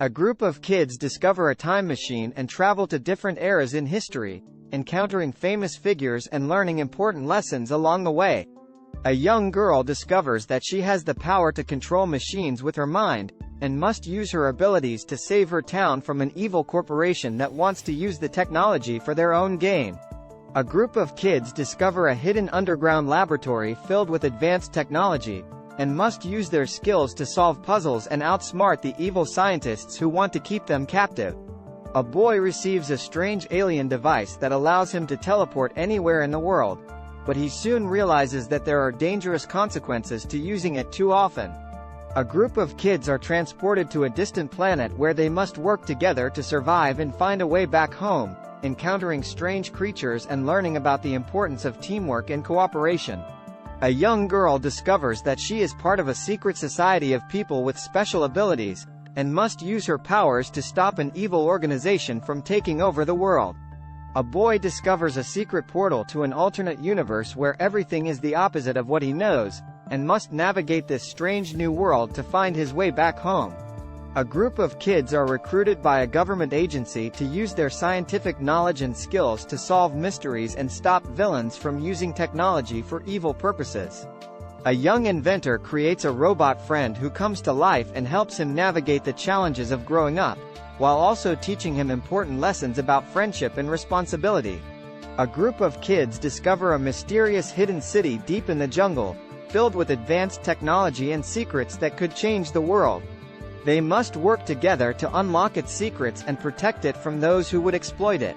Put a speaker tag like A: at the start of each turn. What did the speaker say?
A: A group of kids discover a time machine and travel to different eras in history, encountering famous figures and learning important lessons along the way. A young girl discovers that she has the power to control machines with her mind, and must use her abilities to save her town from an evil corporation that wants to use the technology for their own gain. A group of kids discover a hidden underground laboratory filled with advanced technology, and must use their skills to solve puzzles and outsmart the evil scientists who want to keep them captive. A boy receives a strange alien device that allows him to teleport anywhere in the world, but he soon realizes that there are dangerous consequences to using it too often. A group of kids are transported to a distant planet where they must work together to survive and find a way back home, encountering strange creatures and learning about the importance of teamwork and cooperation. A young girl discovers that she is part of a secret society of people with special abilities, and must use her powers to stop an evil organization from taking over the world. A boy discovers a secret portal to an alternate universe where everything is the opposite of what he knows, and must navigate this strange new world to find his way back home. A group of kids are recruited by a government agency to use their scientific knowledge and skills to solve mysteries and stop villains from using technology for evil purposes. A young inventor creates a robot friend who comes to life and helps him navigate the challenges of growing up, while also teaching him important lessons about friendship and responsibility. A group of kids discover a mysterious hidden city deep in the jungle, filled with advanced technology and secrets that could change the world. They must work together to unlock its secrets and protect it from those who would exploit it.